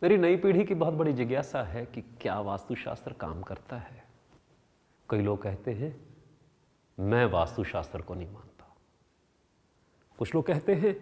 मेरी नई पीढ़ी की बहुत बड़ी जिज्ञासा है कि क्या वास्तुशास्त्र काम करता है। कई लोग कहते हैं मैं वास्तुशास्त्र को नहीं मानता, कुछ लोग कहते हैं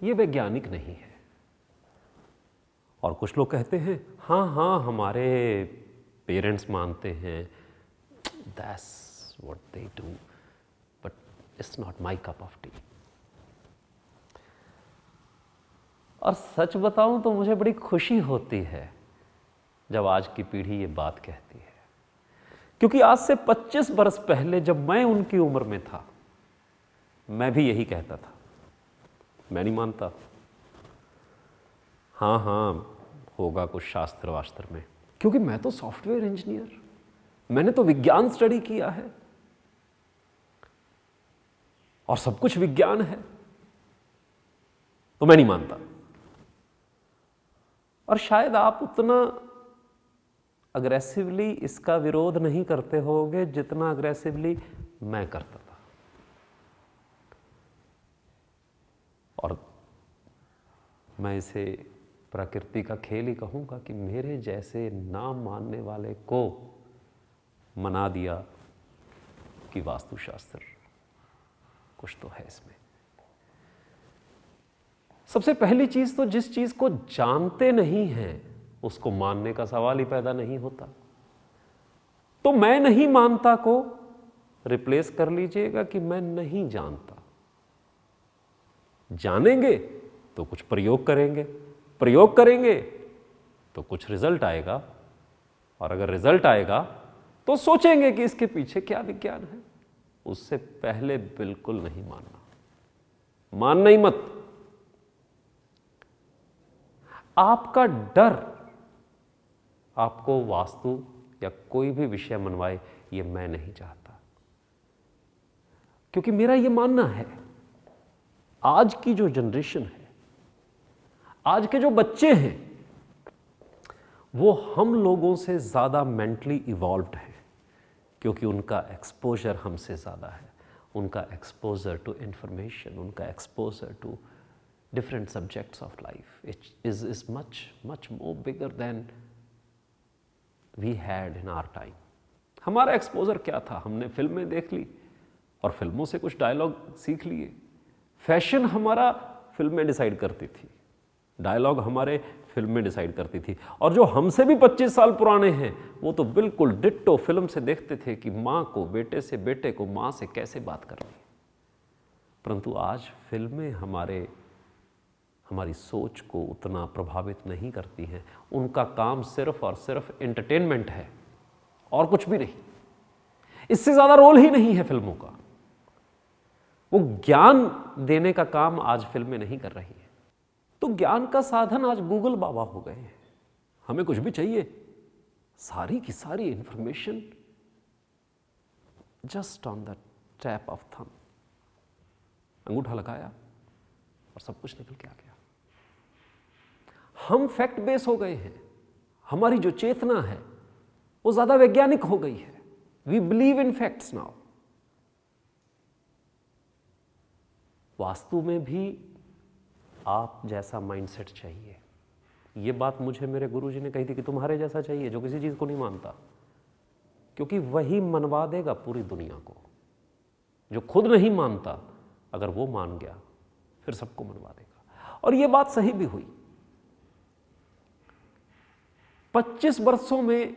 ये वैज्ञानिक नहीं है, और कुछ लोग कहते हैं हाँ हाँ हमारे पेरेंट्स मानते हैं, that's what they do, but it's not my cup of T. और सच बताऊं तो मुझे बड़ी खुशी होती है जब आज की पीढ़ी ये बात कहती है, क्योंकि आज से 25 बरस पहले जब मैं उनकी उम्र में था, मैं भी यही कहता था, मैं नहीं मानता, हाँ हाँ होगा कुछ शास्त्र वास्त्र में, क्योंकि मैं तो सॉफ्टवेयर इंजीनियर, मैंने तो विज्ञान स्टडी किया है और सब कुछ विज्ञान है, तो मैं नहीं मानता। और शायद आप उतना अग्रेसिवली इसका विरोध नहीं करते होगे जितना अग्रेसिवली मैं करता था। और मैं इसे प्रकृति का खेल ही कहूंगा कि मेरे जैसे ना मानने वाले को मना दिया कि वास्तुशास्त्र कुछ तो है इसमें। सबसे पहली चीज तो जिस चीज को जानते नहीं हैं उसको मानने का सवाल ही पैदा नहीं होता। तो मैं नहीं मानता को रिप्लेस कर लीजिएगा कि मैं नहीं जानता। जानेंगे तो कुछ प्रयोग करेंगे, प्रयोग करेंगे तो कुछ रिजल्ट आएगा, और अगर रिजल्ट आएगा तो सोचेंगे कि इसके पीछे क्या विज्ञान है। उससे पहले बिल्कुल नहीं मानना, मानना ही मत। आपका डर आपको वास्तु या कोई भी विषय मनवाए, ये मैं नहीं चाहता, क्योंकि मेरा ये मानना है आज की जो जनरेशन है, आज के जो बच्चे हैं, वो हम लोगों से ज्यादा मेंटली इवॉल्व्ड हैं, क्योंकि उनका एक्सपोजर हमसे ज्यादा है, उनका एक्सपोजर टू इंफॉर्मेशन, उनका exposure to different subjects of life is much more bigger than we had in our time. हमारा एक्सपोजर क्या था? हमने फिल्में देख ली और फिल्मों से कुछ डायलॉग सीख लिए। फैशन हमारा फिल्में डिसाइड करती थी, डायलॉग हमारे फिल्में डिसाइड करती थी। और जो हमसे भी 25 साल पुराने हैं वो तो बिल्कुल डिट्टो फिल्म से देखते थे कि माँ को बेटे से, बेटे को माँ से कैसे बात करनी। परंतु आज फिल्में हमारी सोच को उतना प्रभावित नहीं करती हैं। उनका काम सिर्फ और सिर्फ एंटरटेनमेंट है और कुछ भी नहीं, इससे ज्यादा रोल ही नहीं है फिल्मों का। वो ज्ञान देने का काम आज फिल्में नहीं कर रही है। तो ज्ञान का साधन आज गूगल बाबा हो गए हैं। हमें कुछ भी चाहिए, सारी की सारी information just on the tap of thumb, अंगूठा लगाया और सब कुछ निकल के आ गया। हम फैक्ट बेस हो गए हैं, हमारी जो चेतना है वो ज्यादा वैज्ञानिक हो गई है। We believe in facts now. Vastu में भी आप जैसा माइंडसेट चाहिए। ये बात मुझे मेरे गुरुजी ने कही थी कि तुम्हारे जैसा चाहिए जो किसी चीज को नहीं मानता, क्योंकि वही मनवा देगा पूरी दुनिया को। जो खुद नहीं मानता अगर वो मान गया फिर सबको मनवा देगा। और ये बात सही भी हुई। 25 वर्षों में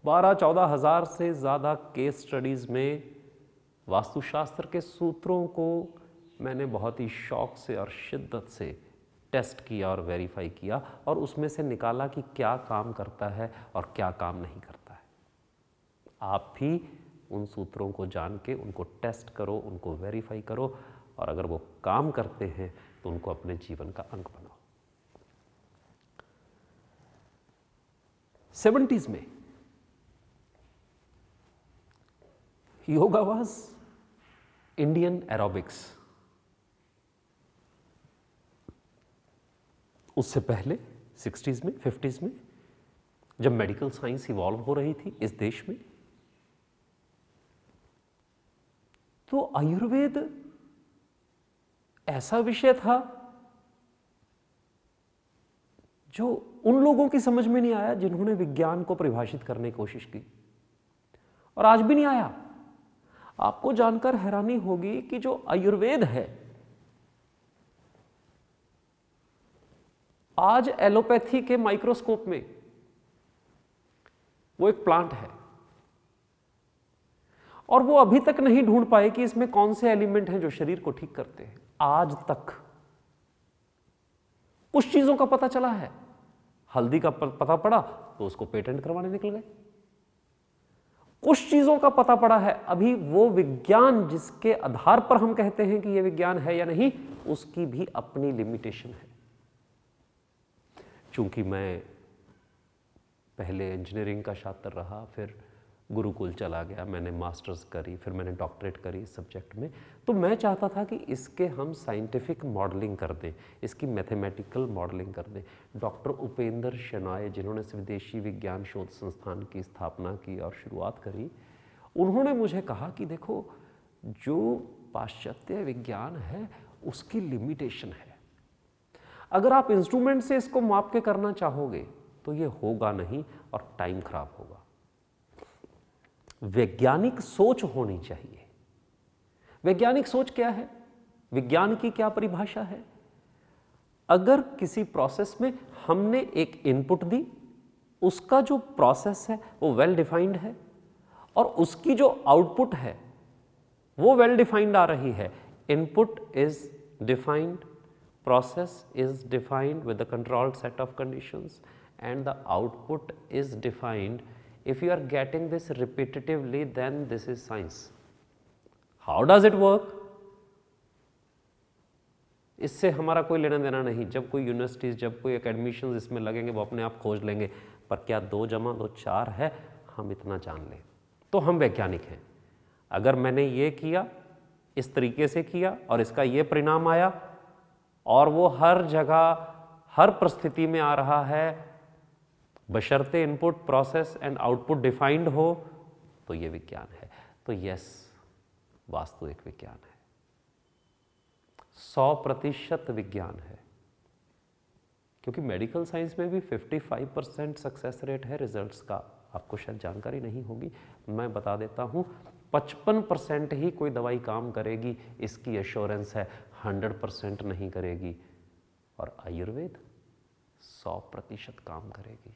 12-14 हजार से ज्यादा केस स्टडीज में वास्तुशास्त्र के सूत्रों को मैंने बहुत ही शौक से और शिद्दत से टेस्ट किया और वेरीफाई किया, और उसमें से निकाला कि क्या काम करता है और क्या काम नहीं करता है। आप भी उन सूत्रों को जान के उनको टेस्ट करो, उनको वेरीफाई करो, और अगर वो काम करते हैं तो उनको अपने जीवन का अंग बनाओ। 70s में योगा वाज इंडियन एरोबिक्स। उससे पहले 60s में, 50s में, जब मेडिकल साइंस इवॉल्व हो रही थी इस देश में, तो आयुर्वेद ऐसा विषय था जो उन लोगों की समझ में नहीं आया जिन्होंने विज्ञान को परिभाषित करने की कोशिश की, और आज भी नहीं आया। आपको जानकर हैरानी होगी कि जो आयुर्वेद है, आज एलोपैथी के माइक्रोस्कोप में वो एक प्लांट है, और वो अभी तक नहीं ढूंढ पाए कि इसमें कौन से एलिमेंट हैं जो शरीर को ठीक करते हैं। आज तक कुछ चीजों का पता चला है, हल्दी का पता पड़ा तो उसको पेटेंट करवाने निकल गए। कुछ चीजों का पता पड़ा है, अभी वो विज्ञान जिसके आधार पर हम कहते हैं कि यह विज्ञान है या नहीं, उसकी भी अपनी लिमिटेशन है। चूंकि मैं पहले इंजीनियरिंग का छात्र रहा, फिर गुरुकुल चला गया, मैंने मास्टर्स करी, फिर मैंने डॉक्टरेट करी इस सब्जेक्ट में, तो मैं चाहता था कि इसके हम साइंटिफिक मॉडलिंग कर दें, इसकी मैथमेटिकल मॉडलिंग कर दें। डॉक्टर उपेंद्र शेनाय, जिन्होंने स्वदेशी विज्ञान शोध संस्थान की स्थापना की और शुरुआत करी, उन्होंने मुझे कहा कि देखो, जो पाश्चात्य विज्ञान है उसकी लिमिटेशन है। अगर आप इंस्ट्रूमेंट से इसको माप के करना चाहोगे तो ये होगा नहीं और टाइम खराब होगा। वैज्ञानिक सोच होनी चाहिए। वैज्ञानिक सोच क्या है? विज्ञान की क्या परिभाषा है? अगर किसी प्रोसेस में हमने एक इनपुट दी, उसका जो प्रोसेस है वो वेल डिफाइंड है, और उसकी जो आउटपुट है वो वेल डिफाइंड आ रही है। Input is defined, process is defined with a controlled set of conditions, and the output is defined. If you are getting this repetitively, then this is science. How does it work? इससे हमारा कोई लेना देना नहीं। जब कोई universities, जब कोई एकेडमिशियंस इसमें लगेंगे, वो अपने आप खोज लेंगे। पर क्या 2 + 2 4 है, हम इतना जान लें तो हम वैज्ञानिक हैं। अगर मैंने ये किया, इस तरीके से किया, और इसका ये परिणाम आया, और वो हर जगह हर परिस्थिति में आ रहा है, बशर्ते input, process and output defined हो, तो ये विज्ञान है। तो यस, वास्तु एक विज्ञान है, 100% विज्ञान है। क्योंकि मेडिकल साइंस में भी 55% सक्सेस रेट है रिजल्ट्स का। आपको शायद जानकारी नहीं होगी, मैं बता देता हूँ। 55% ही कोई दवाई काम करेगी, इसकी एश्योरेंस है, 100% नहीं करेगी। और आयुर्वेद 100% काम करेगी।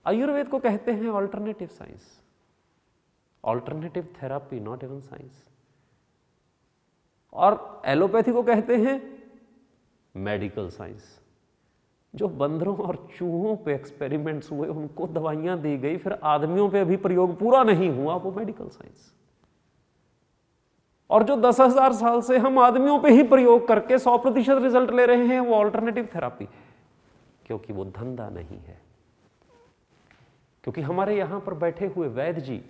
आयुर्वेद को कहते हैं alternative science, alternative therapy, not even science. और एलोपैथी को कहते हैं मेडिकल साइंस। जो बंदरों और चूहों पे एक्सपेरिमेंट्स हुए, उनको दवाइयां दी गई, फिर आदमियों पे अभी प्रयोग पूरा नहीं हुआ, वो मेडिकल साइंस। और जो 10,000 साल से हम आदमियों पे ही प्रयोग करके 100% रिजल्ट ले रहे हैं, वो ऑल्टरनेटिव थेरापी। क्योंकि वो धंधा नहीं है। क्योंकि हमारे यहां पर बैठे हुए वैद्य जी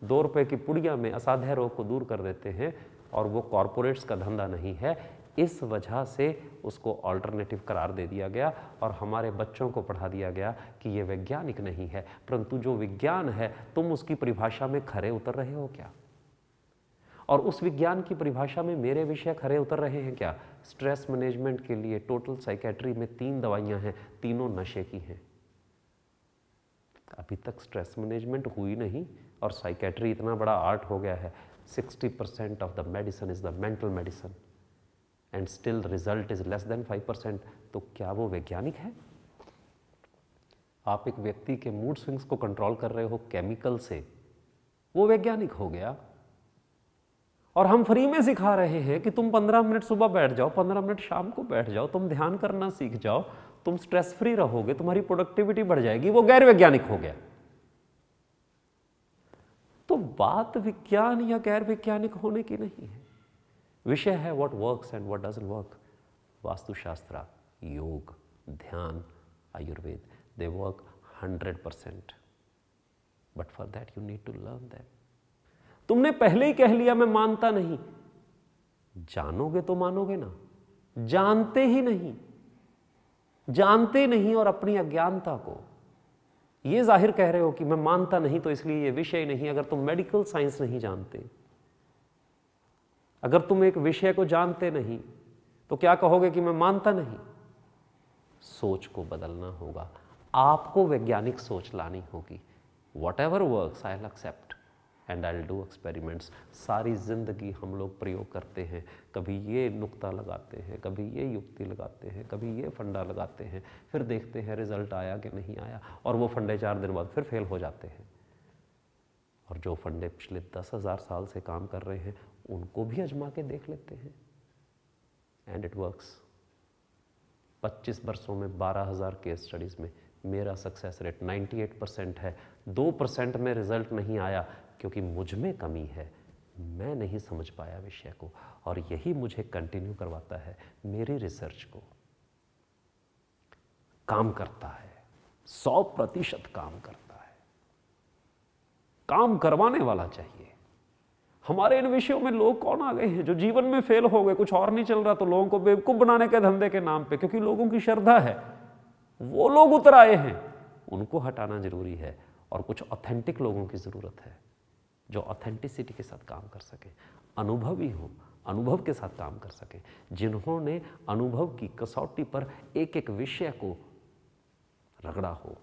2 रुपए की पुड़िया में असाध्य रोग को दूर कर देते हैं, और वो कॉरपोरेट्स का धंधा नहीं है। इस वजह से उसको ऑल्टरनेटिव करार दे दिया गया, और हमारे बच्चों को पढ़ा दिया गया कि ये वैज्ञानिक नहीं है। परंतु जो विज्ञान है, तुम उसकी परिभाषा में खरे उतर रहे हो क्या? और उस विज्ञान की परिभाषा में मेरे विषय खरे उतर रहे हैं क्या? स्ट्रेस मैनेजमेंट के लिए टोटल साइकेट्री में 3 दवाइयां हैं, तीनों नशे की हैं। अभी तक स्ट्रेस मैनेजमेंट हुई नहीं, और साइकेट्री इतना बड़ा आर्ट हो गया है। 60% of the medicine is the mental medicine, and still result is less than 5%। तो क्या वो वैज्ञानिक है? आप एक व्यक्ति के मूड स्विंग्स को कंट्रोल कर रहे हो केमिकल से, वो वैज्ञानिक हो गया। और हम फ्री में सिखा रहे हैं कि तुम 15 मिनट सुबह बैठ जाओ, 15 मिनट शाम को बैठ जाओ, तुम ध्यान करना सीख जाओ, तुम स्ट्रेस फ्री रहोगे, तुम्हारी प्रोडक्टिविटी बढ़ जाएगी। वो गैर वैज्ञानिक हो गया। तो बात विज्ञान या गैर वैज्ञानिक होने की नहीं है। विषय है what works and what doesn't work. Vastu shastra, yoga, dhyana, Ayurveda, they work 100%, but for that you need to learn them. तुमने पहले ही कह लिया मैं मानता नहीं, जानोगे तो मानोगे ना। जानते ही नहीं, जानते नहीं, और अपनी अज्ञानता को ये जाहिर कह रहे हो कि मैं मानता नहीं, तो इसलिए ये विषय नहीं। अगर तुम मेडिकल साइंस नहीं जानते, अगर तुम एक विषय को जानते नहीं, तो क्या कहोगे कि मैं मानता नहीं? सोच को बदलना होगा, आपको वैज्ञानिक सोच लानी होगी। Whatever works I will accept and I will do experiments. सारी ज़िंदगी हम लोग प्रयोग करते हैं, कभी ये नुक्ता लगाते हैं, कभी ये युक्ति लगाते हैं, कभी ये फंडा लगाते हैं, फिर देखते हैं रिजल्ट आया कि नहीं आया, और वो फंडे 4 दिन बाद फिर फेल हो जाते हैं। और जो फंडे पिछले 10,000 साल से काम कर रहे हैं उनको भी आजमा के देख लेते हैं, एंड इट वर्क्स। 25 वर्षों में 12,000 केस स्टडीज़ में मेरा सक्सेस रेट 98% है। 2% में रिजल्ट नहीं आया क्योंकि मुझ में कमी है, मैं नहीं समझ पाया विषय को, और यही मुझे कंटिन्यू करवाता है। मेरी रिसर्च को काम करता है, 100% काम करता है, काम करवाने वाला चाहिए। हमारे इन विषयों में लोग कौन आ गए हैं जो जीवन में फेल हो गए, कुछ और नहीं चल रहा तो लोगों को बेवकूफ बनाने के धंधे के नाम पे, क्योंकि लोगों की श्रद्धा है, वो लोग उतर आए हैं, उनको हटाना जरूरी है। और कुछ ऑथेंटिक लोगों की जरूरत है जो ऑथेंटिसिटी के साथ काम कर सके, अनुभवी हो, अनुभव के साथ काम कर सके, जिन्होंने अनुभव की कसौटी पर एक एक विषय को रगड़ा हो,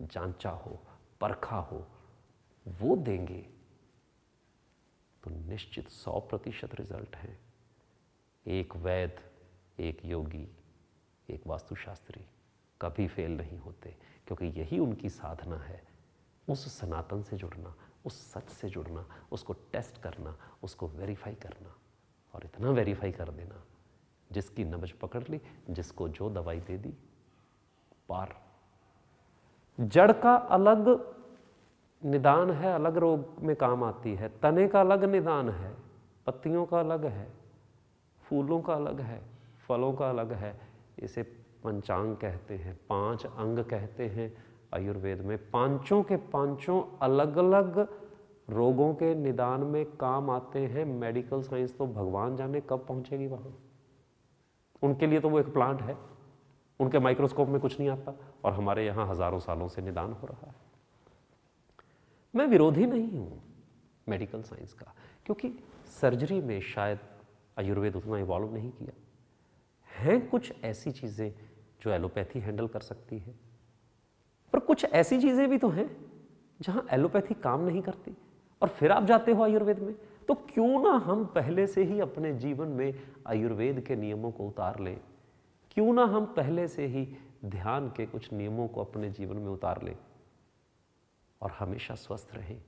जांचा हो, परखा हो, वो देंगे तो निश्चित 100% रिजल्ट है। एक वैद्य, एक योगी, एक वास्तुशास्त्री कभी फेल नहीं होते, क्योंकि यही उनकी साधना है, उस सनातन से जुड़ना, उस सच से जुड़ना, उसको टेस्ट करना, उसको वेरीफाई करना, और इतना वेरीफाई कर देना जिसकी नब्ज पकड़ ली, जिसको जो दवाई दे दी, पार। जड़ का अलग निदान है, अलग रोग में काम आती है, तने का अलग निदान है, पत्तियों का अलग है, फूलों का अलग है, फलों का अलग है। इसे पंचांग कहते हैं, 5 अंग कहते हैं आयुर्वेद में। पांचों के पांचों अलग अलग रोगों के निदान में काम आते हैं। मेडिकल साइंस तो भगवान जाने कब पहुंचेगी वहां, उनके लिए तो वो एक प्लांट है, उनके माइक्रोस्कोप में कुछ नहीं आता, और हमारे यहाँ हजारों सालों से निदान हो रहा है। मैं विरोधी नहीं हूं मेडिकल साइंस का, क्योंकि सर्जरी में शायद आयुर्वेद उतना इवॉल्व नहीं किया। हैं कुछ ऐसी चीज़ें जो एलोपैथी हैंडल कर सकती है, पर कुछ ऐसी चीज़ें भी तो हैं जहां एलोपैथी काम नहीं करती, और फिर आप जाते हो आयुर्वेद में। तो क्यों ना हम पहले से ही अपने जीवन में आयुर्वेद के नियमों को उतार लें, क्यों ना हम पहले से ही ध्यान के कुछ नियमों को अपने जीवन में उतार लें और हमेशा स्वस्थ रहें,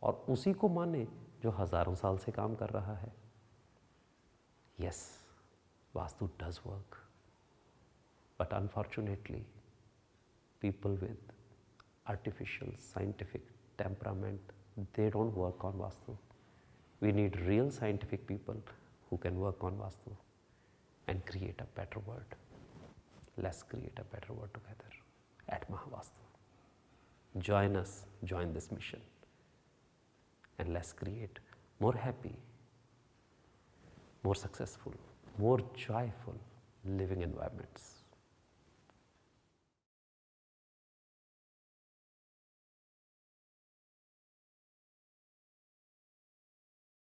और उसी को माने जो हजारों साल से काम कर रहा है। Yes, vastu does work, but unfortunately people with artificial scientific temperament, they don't work on Vastu. We need real scientific people who can work on Vastu and create a better world. Let's create a better world together at Mahavastu. Join us, join this mission, and let's create more happy, more successful, more joyful living environments.